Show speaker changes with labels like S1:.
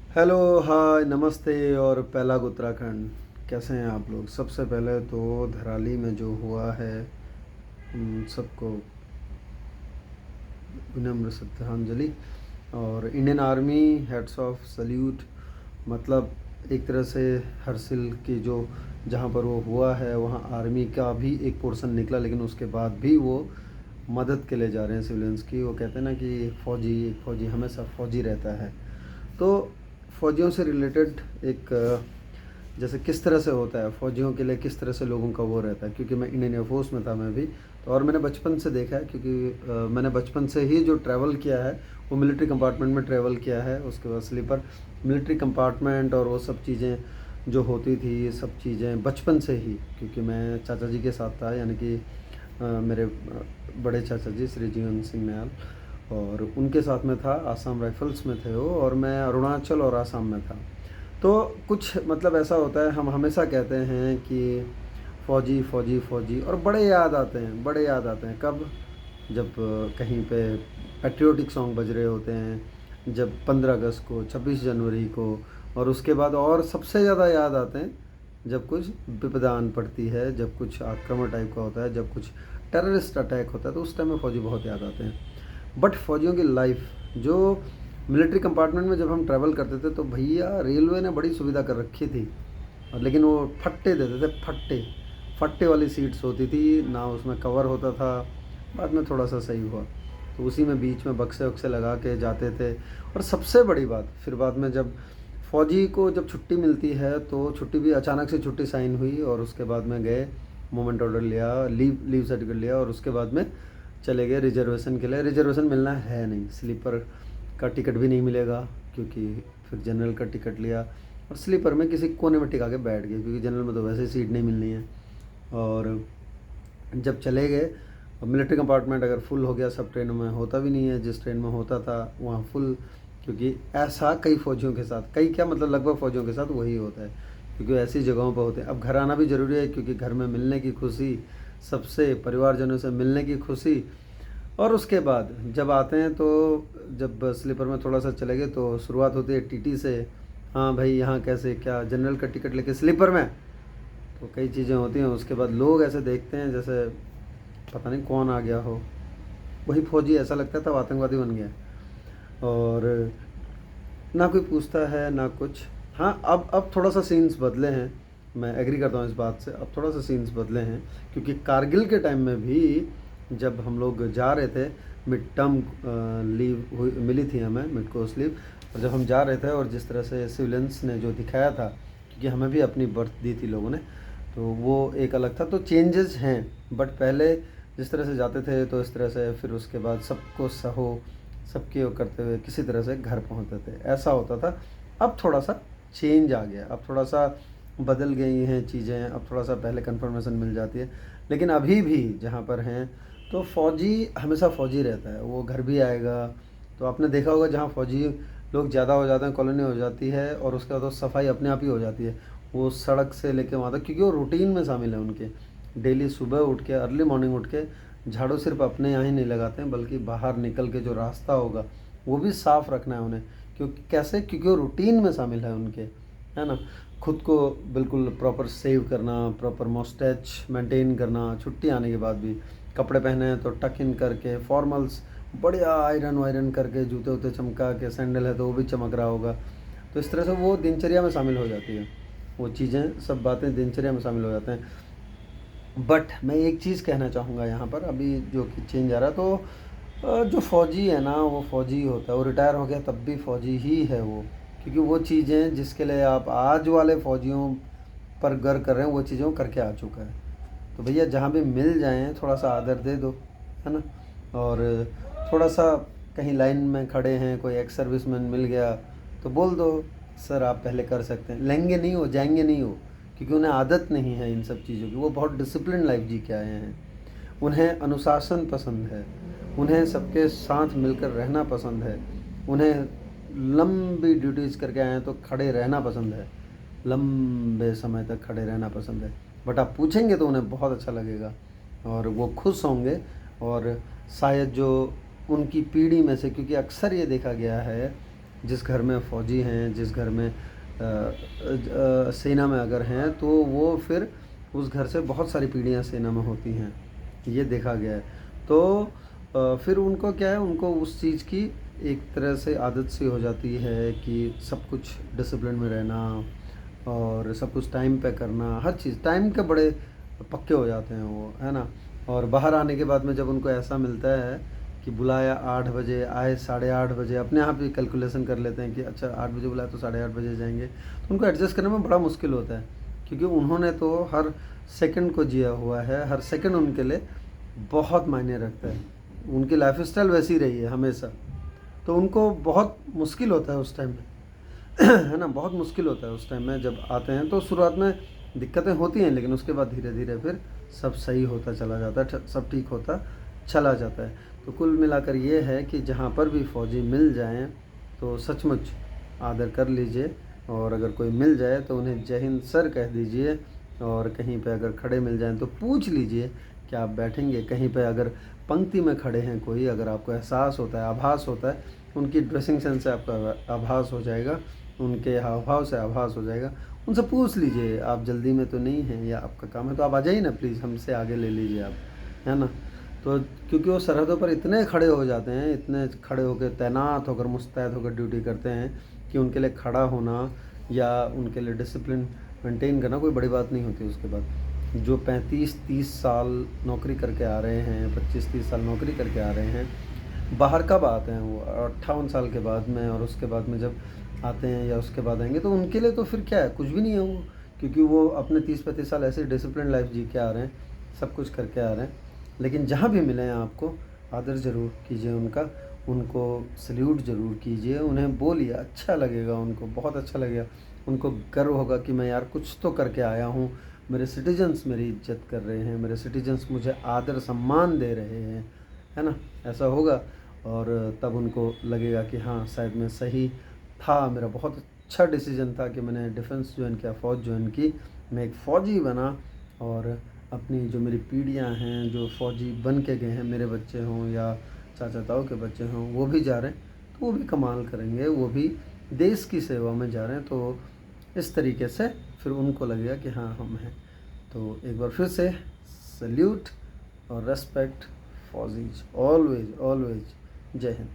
S1: Hello, हाय, नमस्ते और पहलाग उत्तराखंड। कैसे हैं आप लोग? सबसे पहले तो धराली में जो हुआ है उन सबको विनम्र श्रद्धांजलि। और Indian army, heads of solute. मतलब एक तरह से हरसिल की जो जहाँ पर वो हुआ है वहाँ आर्मी का भी एक पोर्शन निकला, लेकिन उसके बाद भी वो मदद के लिए जा रहे हैं सिविलियंस की। वो कहते हैं ना कि एक फ़ौजी हमेशा फ़ौजी रहता है। तो फ़ौजियों से रिलेटेड एक जैसे किस तरह से होता है फ़ौजियों के लिए, किस तरह से लोगों का वो रहता है, क्योंकि मैं इंडियन एयरफोर्स में था मैं भी। तो और मैंने बचपन से देखा है, क्योंकि मैंने बचपन से ही जो ट्रैवल किया है वो मिलिट्री कंपार्टमेंट में ट्रैवल किया है। उसके बाद स्लीपर, मिलिट्री कंपार्टमेंट और वो सब चीज़ें जो होती थी, ये सब चीज़ें बचपन से ही, क्योंकि मैं चाचा जी के साथ था, यानी कि मेरे बड़े चाचा जी श्री जीवन सिंह नयाल, और उनके साथ में था। आसाम राइफ़ल्स में थे वो, और मैं अरुणाचल और आसाम में था। तो कुछ मतलब ऐसा होता है, हम हमेशा कहते हैं कि फ़ौजी फ़ौजी फ़ौजी, और बड़े याद आते हैं, बड़े याद आते हैं कब? जब कहीं पे पैट्रियोटिक सॉन्ग बज रहे होते हैं, जब 15 अगस्त को, 26 जनवरी को। और उसके बाद और सबसे ज़्यादा याद आते हैं जब कुछ विपदा आन पड़ती है, जब कुछ आक्रमण टाइप का होता है, जब कुछ टेररिस्ट अटैक होता है, तो उस टाइम में फ़ौजी बहुत याद आते हैं। बट फ़ौजियों की लाइफ जो मिलिट्री कंपार्टमेंट में जब हम ट्रैवल करते थे, तो भैया रेलवे ने बड़ी सुविधा कर रखी थी। और लेकिन वो फट्टे देते थे, फट्टे फट्टे वाली सीट्स होती थी ना, उसमें कवर होता था। बाद में थोड़ा सा सही हुआ, तो उसी में बीच में बक्से वक्से लगा के जाते थे। और सबसे बड़ी बात, फिर बाद में जब फ़ौजी को जब छुट्टी मिलती है, तो छुट्टी भी अचानक से छुट्टी साइन हुई, और उसके बाद में गए, मोमेंट ऑर्डर लिया, लीव सर्टिफिकेट लिया, और उसके बाद में चले गए रिजर्वेशन के लिए। रिजर्वेशन मिलना है नहीं, स्लीपर का टिकट भी नहीं मिलेगा, क्योंकि फिर जनरल का टिकट लिया और स्लीपर में किसी कोने में टिका के बैठ गए, क्योंकि जनरल में तो वैसे ही सीट नहीं मिलनी है। और जब चले गए, मिलिट्री कंपार्टमेंट अगर फुल हो गया, सब ट्रेनों में होता भी नहीं है, जिस ट्रेन में होता था वहाँ फुल। क्योंकि ऐसा कई फ़ौजियों के साथ, कई क्या मतलब लगभग फ़ौजियों के साथ वही होता है, क्योंकि ऐसी जगहों पर होते हैं। अब घर आना भी ज़रूरी है, क्योंकि घर में मिलने की खुशी, सबसे परिवारजनों से मिलने की खुशी। और उसके बाद जब आते हैं, तो जब स्लीपर में थोड़ा सा चले गए, तो शुरुआत होती है टीटी से। हाँ भाई, यहाँ कैसे क्या जनरल का टिकट लेके स्लीपर में, तो कई चीज़ें होती हैं। उसके बाद लोग ऐसे देखते हैं जैसे पता नहीं कौन आ गया हो। वही फौजी ऐसा लगता था आतंकवादी बन गया। और ना कोई पूछता है ना कुछ। हाँ, अब थोड़ा सा सीन्स बदले हैं, मैं एग्री करता हूँ इस बात से, अब थोड़ा सा सीन्स बदले हैं। क्योंकि कारगिल के टाइम में भी जब हम लोग जा रहे थे, मिड टर्म लीव हुई मिली थी हमें, मिड कोर्स लीव। और जब हम जा रहे थे, और जिस तरह से सिविलियंस ने जो दिखाया था, क्योंकि हमें भी अपनी बर्थ दी थी लोगों ने, तो वो एक अलग था। तो चेंजेस हैं, बट पहले जिस तरह से जाते थे, तो इस तरह से फिर उसके बाद सबको सहो, सबके वो करते हुए किसी तरह से घर पहुंचते थे, ऐसा होता था। अब थोड़ा सा चेंज आ गया, अब थोड़ा सा बदल गई हैं चीज़ें, अब थोड़ा सा पहले कंफर्मेशन मिल जाती है। लेकिन अभी भी जहाँ पर हैं, तो फ़ौजी हमेशा फ़ौजी रहता है, वो घर भी आएगा। तो आपने देखा होगा, जहाँ फ़ौजी लोग ज़्यादा हो जाते हैं, कॉलोनी हो जाती है, और उसके बाद तो सफाई अपने आप ही हो जाती है। वो सड़क से लेके वहाँ तक, क्योंकि वो रूटीन में शामिल है उनके। डेली सुबह उठ के, अर्ली मॉर्निंग उठ के झाड़ू सिर्फ अपने यहाँ ही नहीं लगाते हैं, बल्कि बाहर निकल के जो रास्ता होगा वो भी साफ़ रखना है उन्हें। क्योंकि कैसे? क्योंकि वो रूटीन में शामिल है उनके, है ना। खुद को बिल्कुल प्रॉपर सेव करना, प्रॉपर मॉस्टैच मेंटेन करना, छुट्टी आने के बाद भी कपड़े पहने हैं तो टक इन करके, फॉर्मल्स बढ़िया आयरन वायरन करके, जूते वूते चमका के, सैंडल है तो वो भी चमक रहा होगा। तो इस तरह से वो दिनचर्या में शामिल हो जाती है, वो चीज़ें, सब बातें दिनचर्या में शामिल हो जाते हैं। बट मैं एक चीज़ कहना चाहूँगा यहाँ पर, अभी जो कि चेंज आ रहा है, तो जो फ़ौजी है ना, वो फ़ौजी ही होता है, वो रिटायर हो गया तब भी फ़ौजी ही है वो। क्योंकि वो चीज़ें जिसके लिए आप आज वाले फ़ौजियों पर गर्व कर रहे हैं, वो चीज़ें वो करके आ चुका है। तो भैया जहाँ भी मिल जाएँ थोड़ा सा आदर दे दो, है ना। और थोड़ा सा कहीं लाइन में खड़े हैं, कोई एक्स सर्विसमैन मिल गया, तो बोल दो, सर आप पहले कर सकते हैं, लेंगे नहीं हो, जाएंगे नहीं हो। क्योंकि उन्हें आदत नहीं है इन सब चीज़ों की, वो बहुत डिसिप्लिन लाइफ जी के आए हैं। उन्हें अनुशासन पसंद है, उन्हें सबके साथ मिलकर रहना पसंद है, उन्हें लंबी ड्यूटीज़ करके आए हैं तो खड़े रहना पसंद है, लंबे समय तक खड़े रहना पसंद है। बट आप पूछेंगे तो उन्हें बहुत अच्छा लगेगा, और वो खुश होंगे। और शायद जो उनकी पीढ़ी में से, क्योंकि अक्सर ये देखा गया है जिस घर में फ़ौजी हैं, जिस घर में सेना में अगर हैं, तो वो फिर उस घर से बहुत सारी पीढ़ियाँ सेना में होती हैं, ये देखा गया है। तो फिर उनको क्या है, उनको उस चीज़ की एक तरह से आदत सी हो जाती है कि सब कुछ डिसिप्लिन में रहना और सब कुछ टाइम पे करना, हर चीज़ टाइम के बड़े पक्के हो जाते हैं वो, है ना। और बाहर आने के बाद में जब उनको ऐसा मिलता है कि बुलाया 8 बजे, आए 8:30 बजे, अपने आप ही कैलकुलेशन कर लेते हैं कि अच्छा 8 बजे बुलाया तो 8:30 बजे जाएंगे, तो उनको एडजस्ट करने में बड़ा मुश्किल होता है, क्योंकि उन्होंने तो हर सेकंड को जिया हुआ है, हर सेकंड उनके लिए बहुत मायने रखता है, उनकी लाइफ स्टाइल वैसी रही है हमेशा। तो उनको बहुत मुश्किल होता है उस टाइम में है ना, बहुत मुश्किल होता है उस टाइम में जब आते हैं। तो शुरुआत में दिक्कतें होती हैं, लेकिन उसके बाद धीरे धीरे फिर सब सही होता चला जाता है, सब ठीक होता चला जाता है। तो कुल मिलाकर ये है कि जहाँ पर भी फ़ौजी मिल जाएं तो सचमुच आदर कर लीजिए, और अगर कोई मिल जाए तो उन्हें जय हिंद सर कह दीजिए, और कहीं पे अगर खड़े मिल जाएं तो पूछ लीजिए कि आप बैठेंगे। कहीं पे अगर पंक्ति में खड़े हैं कोई, अगर आपको एहसास होता है, आभास होता है, उनकी ड्रेसिंग सेंस से आपका आभास हो जाएगा, उनके हाव भाव से आभास हो जाएगा, उनसे पूछ लीजिए आप जल्दी में तो नहीं हैं, या आपका काम है तो आप आ जाइए ना, प्लीज़ हमसे आगे ले लीजिए आप, है ना। तो क्योंकि वो सरहदों पर इतने खड़े हो जाते हैं, इतने खड़े होकर तैनात होकर मुस्तैद होकर ड्यूटी करते हैं कि उनके लिए खड़ा होना या उनके लिए डिसिप्लिन मेंटेन करना कोई बड़ी बात नहीं होती। उसके बाद जो 35-30 साल नौकरी करके आ रहे हैं, 25-30 साल नौकरी करके आ रहे हैं, बाहर कब आते हैं वो 58 साल के बाद में, और उसके बाद में जब आते हैं या उसके बाद आएंगे, तो उनके लिए तो फिर क्या है, कुछ भी नहीं है वो, क्योंकि वो अपने 30-35 साल ऐसे डिसिप्लिन लाइफ जी के आ रहे हैं, सब कुछ करके आ रहे हैं। लेकिन जहाँ भी मिले हैं आपको आदर ज़रूर कीजिए उनका, उनको सल्यूट ज़रूर कीजिए, उन्हें बोलिए, अच्छा लगेगा, उनको बहुत अच्छा लगेगा, उनको गर्व होगा कि मैं यार कुछ तो करके आया हूँ, मेरे सिटीजन्स मेरी इज्जत कर रहे हैं, मेरे सिटीजन्स मुझे आदर सम्मान दे रहे हैं, है ना। ऐसा होगा और तब उनको लगेगा कि हाँ शायद मैं सही था, मेरा बहुत अच्छा डिसीजन था कि मैंने डिफेंस ज्वाइन किया, फ़ौज ज्वाइन की, मैं एक फ़ौजी बना, और अपनी जो मेरी पीढ़ियाँ हैं जो फ़ौजी बन के गए हैं, मेरे बच्चे हों या चाचा ताऊ के बच्चे हों, वो भी जा रहे हैं तो वो भी कमाल करेंगे, वो भी देश की सेवा में जा रहे हैं। तो इस तरीके से फिर उनको लगेगा कि हाँ हम हैं। तो एक बार फिर से सल्यूट और रेस्पेक्ट फ़ौजीज़, ऑलवेज ऑलवेज। जय हिंद।